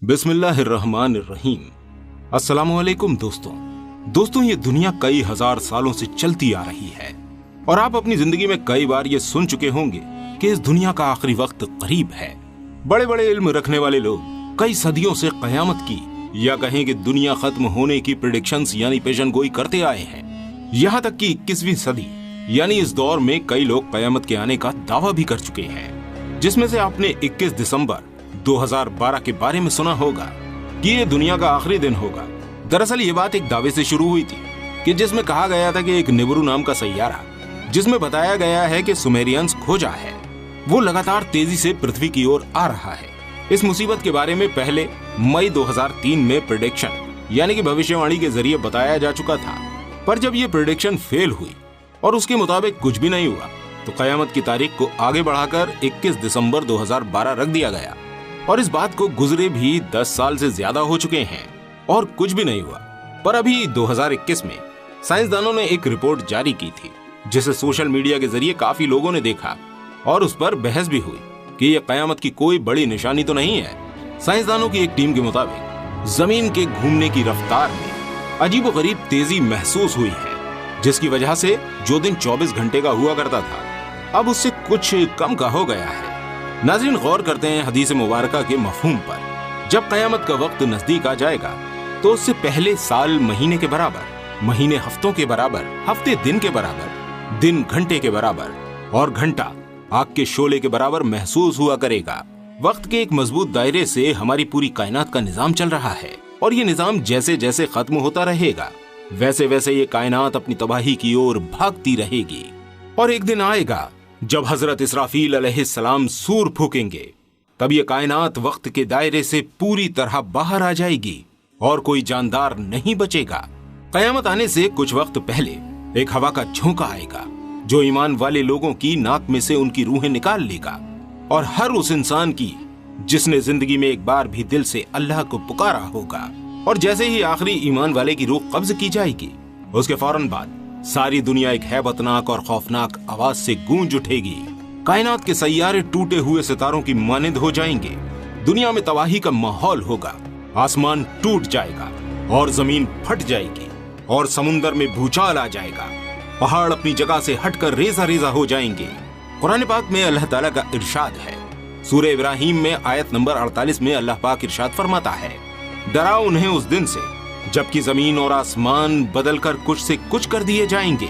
बिस्मिल्लाहिर्रहमानिर्रहीम। अस्सलामुअलैकुम दोस्तों, ये दुनिया कई हजार सालों से चलती आ रही है और आप अपनी जिंदगी में कई बार ये सुन चुके होंगे कि इस दुनिया का आखिरी वक्त करीब है। बड़े बड़े इल्म रखने वाले लोग कई सदियों से कयामत की या कहें कि दुनिया खत्म होने की प्रेडिक्शंस यानी पेशनगोई करते आए हैं। यहाँ तक कि 21वीं सदी यानी इस दौर में कई लोग कयामत के आने का दावा भी कर चुके हैं, जिसमें से आपने 21 दिसंबर 2012 के बारे में सुना होगा कि ये दुनिया का आखिरी दिन होगा। दरअसल ये बात एक दावे से शुरू हुई थी कि जिसमें कहा गया था कि एक निबरू नाम का सैयारा, जिसमें बताया गया है कि सुमेरियंस खोजा है, वो लगातार तेजी से पृथ्वी की ओर आ रहा है। इस मुसीबत के बारे में पहले मई 2003 में प्रेडिक्शन यानी कि भविष्यवाणी के जरिए बताया जा चुका था, पर जब ये प्रेडिक्शन फेल हुई और उसके मुताबिक कुछ भी नहीं हुआ तो कयामत की तारीख को आगे बढ़ाकर 21 दिसंबर 2012 रख दिया गया। और इस बात को गुजरे भी 10 साल से ज्यादा हो चुके हैं और कुछ भी नहीं हुआ। पर अभी 2021 में साइंसदानों ने एक रिपोर्ट जारी की थी, जिसे सोशल मीडिया के जरिए काफी लोगों ने देखा और उस पर बहस भी हुई कि यह कयामत की कोई बड़ी निशानी तो नहीं है। साइंसदानों की एक टीम के मुताबिक जमीन के घूमने की रफ्तार में अजीबोगरीब तेजी महसूस हुई है, जिसकी वजह से जो दिन 24 घंटे का हुआ करता था अब उससे कुछ कम का हो गया है। नाज़रीन, गौर करते हैं हदीस मुबारका के मफहूम पर। जब कयामत का वक्त नजदीक आ जाएगा तो उससे पहले साल महीने के बराबर, महीने हफ्तों के बराबर, हफ्ते दिन के बराबर, दिन घंटे के बराबर और घंटा आग के शोले के बराबर महसूस हुआ करेगा। वक्त के एक मजबूत दायरे से हमारी पूरी कायनात का निजाम चल रहा है और ये निजाम जैसे जैसे खत्म होता रहेगा वैसे वैसे ये कायनात अपनी तबाही की ओर भागती रहेगी। और एक दिन आएगा जब हजरत इसराफील अलैहिस्सलाम सूर फूकेंगे, तब ये कायनात वक्त के दायरे से पूरी तरह बाहर आ जाएगी और कोई जानदार नहीं बचेगा। कयामत आने से कुछ वक्त पहले एक हवा का झोंका आएगा जो ईमान वाले लोगों की नाक में से उनकी रूहें निकाल लेगा और हर उस इंसान की जिसने जिंदगी में एक बार भी दिल से अल्लाह को पुकारा होगा। और जैसे ही आखिरी ईमान वाले की रूह कब्ज की जाएगी, उसके फौरन बाद सारी दुनिया एक हैबतनाक और खौफनाक आवाज से गूंज उठेगी। कायनात के सैयारे टूटे हुए सितारों की मानिंद हो जाएंगे, दुनिया में तबाही का माहौल होगा, आसमान टूट जाएगा और जमीन फट जाएगी और समुंदर में भूचाल आ जाएगा, पहाड़ अपनी जगह से हटकर रेजा रेजा हो जाएंगे। कुरान पाक में अल्लाह ताला का इरशाद है, सूरह इब्राहिम में आयत नंबर 48 में अल्लाह पाक इरशाद फरमाता है, डराओ उन्हें उस दिन से जबकि जमीन और आसमान बदलकर कुछ से कुछ कर दिए जाएंगे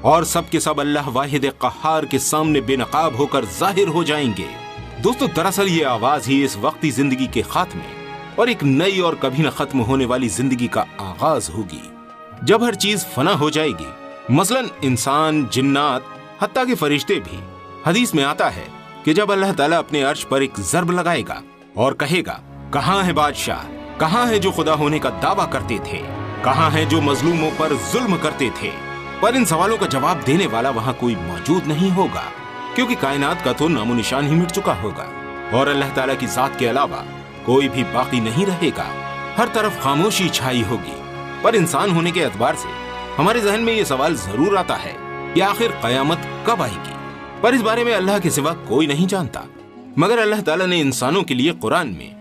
और सब के सब अल्लाह वाहिद कहार के सामने बेनकाब होकर जाहिर हो जाएंगे। दोस्तों, दरअसल ये आवाज ही इस वक्ती जिंदगी के खात्मे और एक नई और कभी न खत्म होने वाली जिंदगी का आगाज होगी, जब हर चीज फना हो जाएगी, मसलन इंसान, जिन्नात, हत्ता के फरिश्ते भी। हदीस में आता है कि जब अल्लाह ताला अपने अर्श पर एक जर्ब लगाएगा और कहेगा, कहाँ है बादशाह, कहाँ है जो खुदा होने का दावा करते थे, कहाँ है जो मजलूमों पर जुल्म करते थे। पर इन सवालों का जवाब देने वाला वहाँ कोई मौजूद नहीं होगा, क्योंकि कायनात का तो नामो निशान ही मिट चुका होगा और अल्लाह ताला की जात के अलावा कोई भी बाकी नहीं रहेगा। हर तरफ खामोशी छाई होगी। पर इंसान होने के एतबार से हमारे जहन में ये सवाल जरूर आता है कि आखिर कयामत कब आएगी। पर इस बारे में अल्लाह के सिवा कोई नहीं जानता, मगर अल्लाह ताला ने इंसानों के लिए कुरान में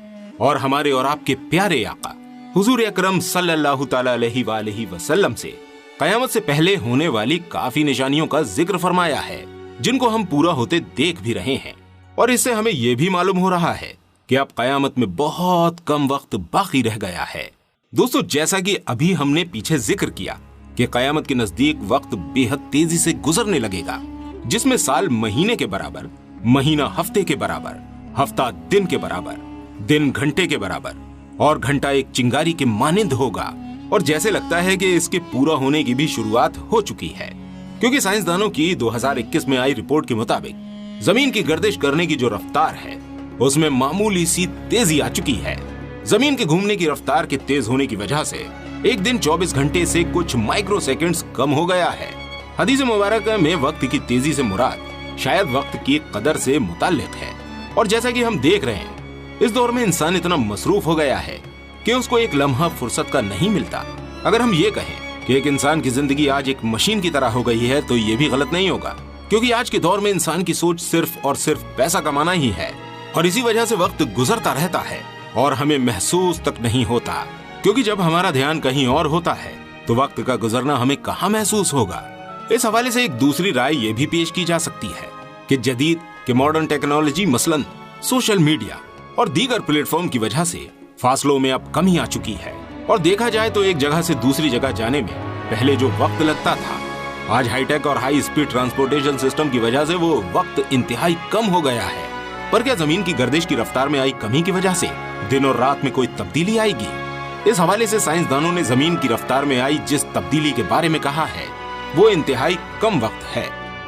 और हमारे और आपके प्यारे आका हुजूर अकरम सल्लल्लाहु ताला अलैहि वसल्लम से कयामत से पहले होने वाली काफी निशानियों का जिक्र फरमाया है, जिनको हम पूरा होते देख भी रहे हैं। और इससे हमें यह भी मालूम हो रहा है कि अब कयामत में बहुत कम वक्त बाकी रह गया है। दोस्तों, जैसा कि अभी हमने पीछे जिक्र किया कि कयामत के नजदीक वक्त बेहद तेजी से गुजरने लगेगा, जिसमें साल महीने के बराबर, महीना हफ्ते के बराबर, हफ्ता दिन के बराबर, दिन घंटे के बराबर और घंटा एक चिंगारी के मानिंद होगा। और जैसे लगता है कि इसके पूरा होने की भी शुरुआत हो चुकी है, क्योंकि साइंसदानों की 2021 में आई रिपोर्ट के मुताबिक जमीन की गर्दिश करने की जो रफ्तार है उसमें मामूली सी तेजी आ चुकी है। जमीन के घूमने की रफ्तार के तेज होने की वजह से एक दिन 24 घंटे से कुछ माइक्रो सेकेंड्स कम हो गया है। हदीस मुबारक में वक्त की तेजी से मुराद शायद वक्त की कदर से मुताल्लिक है। और जैसा कि हम देख रहे हैं, इस दौर में इंसान इतना मसरूफ हो गया है कि उसको एक लम्हा फुर्सत का नहीं मिलता। अगर हम ये कहें कि एक इंसान की जिंदगी आज एक मशीन की तरह हो गई है तो ये भी गलत नहीं होगा, क्योंकि आज के दौर में इंसान की सोच सिर्फ और सिर्फ पैसा कमाना ही है और इसी वजह से वक्त गुजरता रहता है اور ہمیں محسوس تک نہیں ہوتا، کیونکہ جب ہمارا دھیان کہیں اور ہوتا ہے تو وقت کا گزرنا ہمیں کہاں محسوس ہوگا۔ اس حوالے سے ایک دوسری رائے یہ بھی پیش کی جا سکتی ہے کہ ماڈرن ٹیکنالوجی مثلاً سوشل میڈیا اور دیگر پلیٹ فارم کی وجہ سے فاصلوں میں اب کمی آ چکی ہے، اور دیکھا جائے تو ایک جگہ سے دوسری جگہ جانے میں پہلے جو وقت لگتا تھا، آج ہائی ٹیک اور ہائی اسپیڈ ٹرانسپورٹیشن سسٹم کی وجہ سے وہ وقت انتہائی کم ہو گیا ہے۔ پر کیا زمین کی گردش کی رفتار میں آئی کمی کی وجہ سے دن اور رات میں کوئی تبدیلی آئے گی؟ اس حوالے سے سائنسدانوں نے زمین کی رفتار میں آئی جس تبدیلی کے بارے میں کہا ہے وہ انتہائی کم وقت ہے،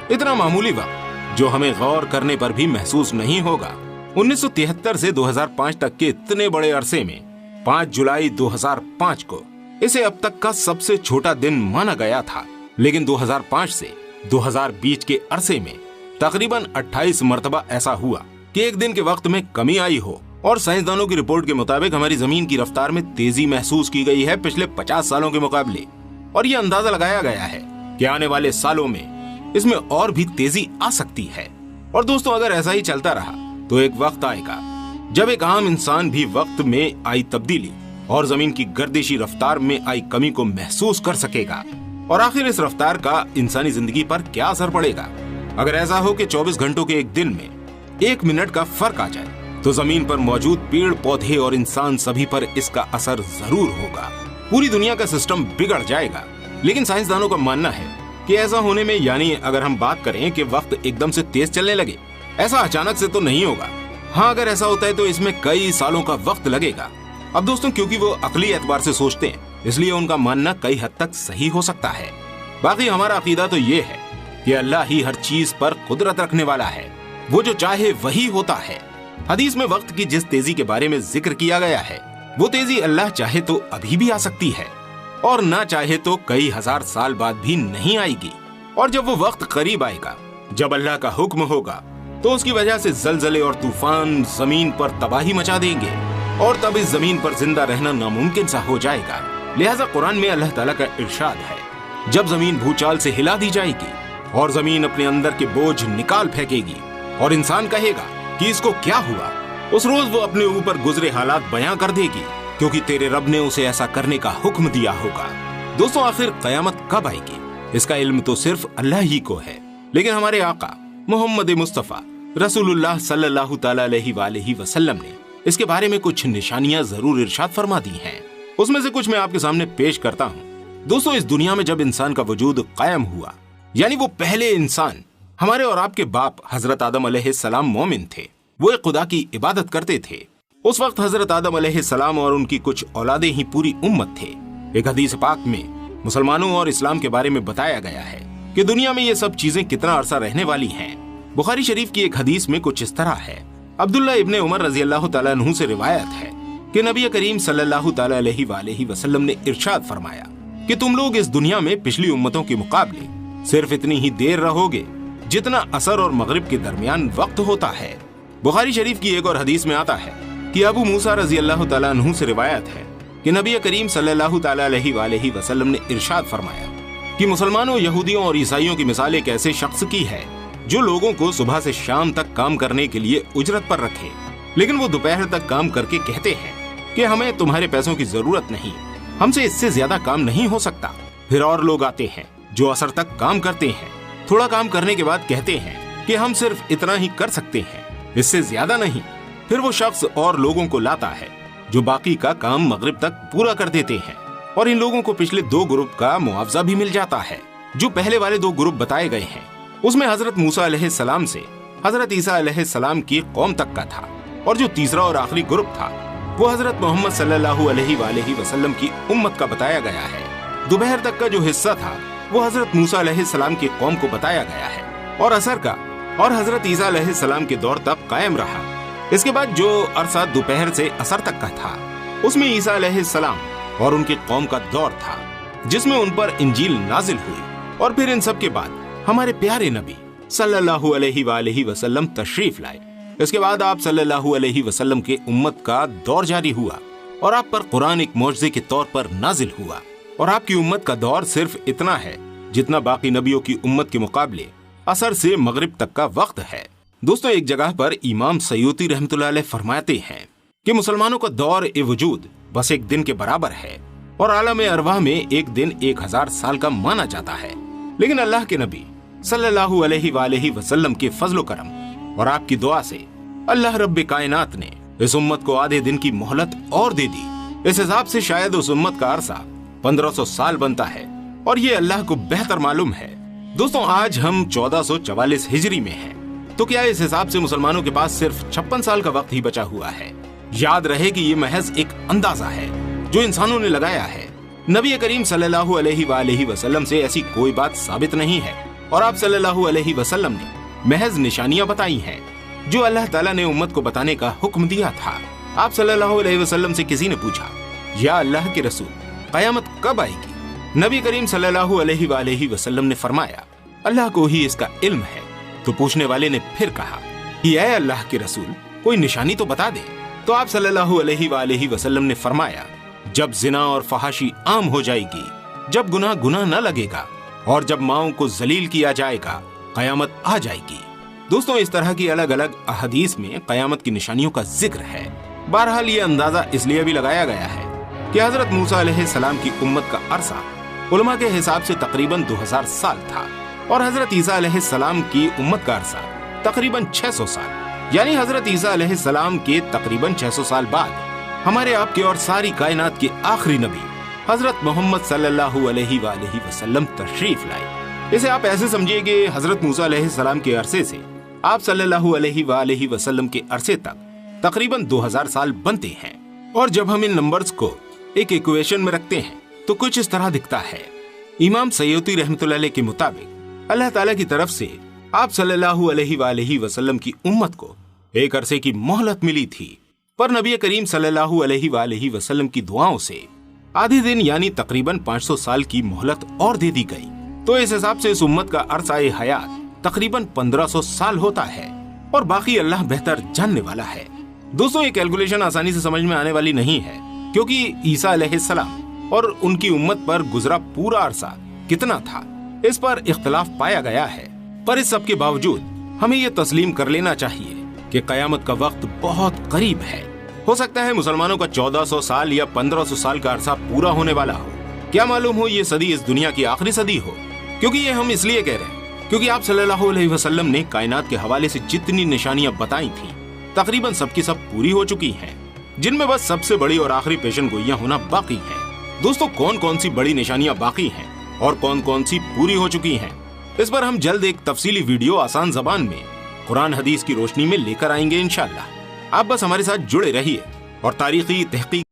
اتنا معمولی وقت جو ہمیں غور کرنے پر بھی محسوس نہیں ہوگا۔ 1973 سے 2005 تک کے اتنے بڑے عرصے میں 5 جولائی 2005 کو اسے اب تک کا سب سے چھوٹا دن مانا گیا تھا، لیکن 2005 سے 2020 کے عرصے میں تقریباً 28 مرتبہ ایسا ہوا کہ ایک دن کے وقت میں کمی آئی ہو، اور سائنسدانوں کی رپورٹ کے مطابق ہماری زمین کی رفتار میں تیزی محسوس کی گئی ہے پچھلے 50 سالوں کے مقابلے، اور یہ اندازہ لگایا گیا ہے کہ آنے والے سالوں میں اس میں اور بھی تیزی آ سکتی ہے۔ اور دوستوں، اگر ایسا ہی چلتا رہا تو ایک وقت آئے گا جب ایک عام انسان بھی وقت میں آئی تبدیلی اور زمین کی گردشی رفتار میں آئی کمی کو محسوس کر سکے گا۔ اور آخر اس رفتار کا انسانی زندگی پر کیا اثر پڑے گا؟ اگر ایسا ہو کہ 24 گھنٹوں کے ایک دن میں 1 منٹ کا فرق آ جائے تو زمین پر موجود پیڑ پودے اور انسان سبھی پر اس کا اثر ضرور ہوگا، پوری دنیا کا سسٹم بگڑ جائے گا۔ لیکن سائنسدانوں کا ماننا ہے کہ ایسا ہونے میں، یعنی اگر ہم بات کریں کہ وقت ایک دم سے تیز چلنے لگے، ایسا اچانک سے تو نہیں ہوگا۔ ہاں، اگر ایسا ہوتا ہے تو اس میں کئی سالوں کا وقت لگے گا۔ اب دوستوں، کیونکہ وہ عقلی اعتبار سے سوچتے ہیں، اس لیے ان کا ماننا کئی حد تک صحیح ہو سکتا ہے۔ باقی ہمارا عقیدہ تو یہ ہے کہ اللہ ہی ہر چیز پر قدرت رکھنے والا ہے، وہ جو چاہے وہی ہوتا ہے۔ حدیث میں وقت کی جس تیزی کے بارے میں ذکر کیا گیا ہے، وہ تیزی اللہ چاہے تو ابھی بھی آ سکتی ہے، اور نہ چاہے تو کئی ہزار سال بعد بھی نہیں آئے گی۔ اور جب وہ وقت قریب آئے گا جب اللہ کا حکم ہوگا تو اس کی وجہ سے زلزلے اور طوفان زمین پر تباہی مچا دیں گے، اور تب اس زمین پر زندہ رہنا ناممکن سا ہو جائے گا۔ لہٰذا قرآن میں اللہ تعالیٰ کا ارشاد ہے، جب زمین بھوچال سے ہلا دی جائے گی اور زمین اپنے اندر کے بوجھ نکال پھینکے گی اور انسان کہے گا کہ اس کو کیا ہوا، اس روز وہ اپنے اوپر گزرے حالات بیان کر دے گی، کیونکہ تیرے رب نے اسے ایسا کرنے کا حکم دیا ہوگا۔ دوستوں، آخر قیامت کب آئے گی اس کا علم تو صرف اللہ ہی کو ہے، لیکن ہمارے آقا محمد مصطفیٰ رسول اللہ صلی اللہ تعالی علیہ وآلہ وسلم نے اس کے بارے میں کچھ نشانیاں ضرور ارشاد فرما دی ہیں۔ اس میں سے کچھ میں آپ کے سامنے پیش کرتا ہوں۔ دوستوں، اس دنیا میں جب انسان کا وجود قائم ہوا، یعنی وہ پہلے انسان، ہمارے اور آپ کے باپ حضرت آدم علیہ السلام مومن تھے، وہ ایک خدا کی عبادت کرتے تھے۔ اس وقت حضرت آدم علیہ السلام اور ان کی کچھ اولادیں ہی پوری امت تھے۔ ایک حدیث پاک میں مسلمانوں اور اسلام کے بارے میں بتایا گیا ہے کہ دنیا میں یہ سب چیزیں کتنا عرصہ رہنے والی ہیں۔ بخاری شریف کی ایک حدیث میں کچھ اس طرح ہے۔ عبداللہ ابن عمر رضی اللہ تعالیٰ عنہ سے روایت ہے کہ نبی کریم صلی اللہ تعالیٰ علیہ وآلہ وسلم نے ارشاد فرمایا کہ تم لوگ اس دنیا میں پچھلی امتوں کے مقابلے صرف اتنی ہی دیر رہو گے جتنا عصر اور مغرب کے درمیان وقت ہوتا ہے۔ بخاری شریف کی ایک اور حدیث میں آتا ہے کہ ابو موسیٰ رضی اللہ تعالیٰ عنہ سے روایت ہے کہ نبی کریم صلی اللہ تعالیٰ علیہ وآلہ وسلم نے ارشاد فرمایا کہ مسلمانوں، یہودیوں اور عیسائیوں کی مثال ایک ایسے شخص کی ہے جو لوگوں کو صبح سے شام تک کام کرنے کے لیے اجرت پر رکھے، لیکن وہ دوپہر تک کام کر کے کہتے ہیں کہ ہمیں تمہارے پیسوں کی ضرورت نہیں، ہم سے اس سے زیادہ کام نہیں ہو سکتا۔ پھر اور لوگ آتے ہیں جو عصر تک کام کرتے ہیں، تھوڑا کام کرنے کے بعد کہتے ہیں کہ ہم صرف اتنا ہی کر سکتے ہیں، اس سے زیادہ نہیں۔ پھر وہ شخص اور لوگوں کو لاتا ہے جو باقی کا کام مغرب تک پورا کر دیتے ہیں، اور ان لوگوں کو پچھلے 2 گروپ کا معاوضہ بھی مل جاتا ہے جو پہلے والے 2 گروپ بتائے گئے ہیں۔ اس میں حضرت موسیٰ علیہ السلام سے حضرت عیسیٰ علیہ السلام کی قوم تک کا تھا، اور جو تیسرا اور آخری گروپ تھا وہ حضرت محمد صلی اللہ علیہ وآلہ وسلم کی امت کا بتایا گیا ہے۔ دوپہر تک کا جو حصہ تھا وہ حضرت موسیٰ علیہ السلام کی قوم کو بتایا گیا ہے، اور عصر کا اور حضرت عیسیٰ علیہ السلام کے دور تک قائم رہا۔ اس کے بعد جو عرصہ دوپہر سے عصر تک کا تھا اس میں عیسیٰ علیہ السلام اور ان کی قوم کا دور تھا، جس میں ان پر انجیل نازل ہوئی، اور پھر ان سب کے بعد ہمارے پیارے نبی صلی اللہ علیہ وآلہ وسلم تشریف لائے۔ اس کے بعد آپ صلی اللہ علیہ وسلم کے امت کا دور جاری ہوا، اور آپ پر قرآن ایک معجزے کے طور پر نازل ہوا، اور آپ کی امت کا دور صرف اتنا ہے جتنا باقی نبیوں کی امت کے مقابلے عصر سے مغرب تک کا وقت ہے۔ دوستوں، ایک جگہ پر امام سیوطی رحمۃ اللہ علیہ فرماتے ہیں कि मुसलमानों का दौर ए वजूद बस एक दिन के बराबर है और आलम अरवाह में एक दिन 1000 साल का माना जाता है। लेकिन अल्लाह के नबी सल्लल्लाहु अलैहि वसल्लम के फजलो करम और आपकी दुआ से अल्लाह रब्बे कायनात ने इस उम्मत को आधे दिन की मोहलत और दे दी। इस हिसाब से शायद उस उम्मत का अरसा 1500 साल बनता है और ये अल्लाह को बेहतर मालूम है। दोस्तों, आज हम 1444 हिजरी में हैं, तो क्या इस हिसाब से मुसलमानों के पास सिर्फ 56 साल का वक्त ही बचा हुआ है? याद रहे कि ये महज एक अंदाजा है जो इंसानों ने लगाया है। नबी करीम सल्लल्लाहु अलैहि वसल्लम से ऐसी कोई बात साबित नहीं है और आप सल्लल्लाहु अलैहि वसल्लम ने महज निशानियां बताई हैं जो अल्लाह ताला ने उम्मत को बताने का हुक्म दिया था। आप सल्लल्लाहु अलैहि वसल्लम से किसी ने पूछा, या अल्लाह के रसूल, कयामत कब आएगी? नबी करीम सल्लल्लाहु अलैहि वसल्लम ने फरमाया, अल्लाह को ही इसका इल्म है। तो पूछने वाले ने फिर कहा कि ऐ अल्लाह के रसूल, कोई निशानी तो बता दे। तो आप सल्लल्लाहु अलैहि वसल्लम ने फरमाया, जब जिना और फहाशी आम हो जाएगी, जब गुनाह न लगेगा और जब माओं को जलील किया जाएगा, कयामत आ जाएगी। दोस्तों, इस तरह की अलग अलग अहदीस में कयामत की निशानियों का जिक्र है। बहरहाल ये अंदाजा इसलिए भी लगाया गया है कि हजरत मूसा अलैहिस्सलाम की उम्मत का अरसा उलमा के हिसाब से तकरीबन 2000 साल था और हजरत ईसा अलैहिस्सलाम की उम्मत का अरसा तकरीबन 600 साल, यानी हजरत ईसा अलैहिस्सलाम के तकरीबन 600 साल बाद हमारे आपके और सारी कायनात के आखिरी नबी हजरत मोहम्मद सल्लल्लाहु अलैहि वसल्लम तशरीफ लाए। इसे आप ऐसे समझिए कि हजरत मूसा अलैहिस्सलाम के अरसे से आप सल्लल्लाहु अलैहि वसल्लम के अरसे तक तकरीबन 2000 साल बनते हैं। और जब हम इन नंबर्स को एक इक्वेशन में रखते हैं तो कुछ इस तरह दिखता है। इमाम सय्यूती रहमतुल्लाह अलैह के मुताबिक अल्लाह ताला की तरफ से आप सल्लल्लाहु अलैहि वसल्लम की उम्मत को एक अरसे की मोहलत मिली थी, पर नबी करीम सल्लल्लाहु अलैहि वसल्लम की दुआओं से आधे दिन यानी तकरीबन 500 साल की मोहलत और दे दी गई। तो इस हिसाब से इस उम्मत का अरसा-ए हयात तकरीबन 1500 साल होता है और बाकी अल्लाह बेहतर जानने वाला है। दोस्तों, ये कैलकुलेशन आसानी से समझ में आने वाली नहीं है, क्योंकि ईसा अलैहिस्सलाम और उनकी उम्मत पर गुजरा पूरा अरसा कितना था, इस पर इख्तिलाफ पाया गया है। पर इस सब के बावजूद हमें ये तस्लीम कर लेना चाहिए कि कयामत का वक्त बहुत करीब है। हो सकता है मुसलमानों का 1400 साल या 1500 साल का अरसा पूरा होने वाला हो। क्या मालूम हो ये सदी इस दुनिया की आखिरी सदी हो। क्योंकि ये हम इसलिए कह रहे हैं क्योंकि आप सल्लल्लाहु अलैहि वसल्लम ने कायनात के हवाले से जितनी निशानियां बताई थी तकरीबन सबकी सब पूरी हो चुकी हैं, जिनमें बस सबसे बड़ी और आखिरी पेशन गोइयां होना बाकी है। दोस्तों, कौन कौन सी बड़ी निशानियां बाकी हैं और कौन कौन सी पूरी हो चुकी हैं, इस पर हम जल्द एक तफसीली वीडियो आसान जबान में कुरान हदीस की रोशनी में लेकर आएंगे इंशाअल्लाह। आप बस हमारे साथ जुड़े रहिए और तारीखी तहकीक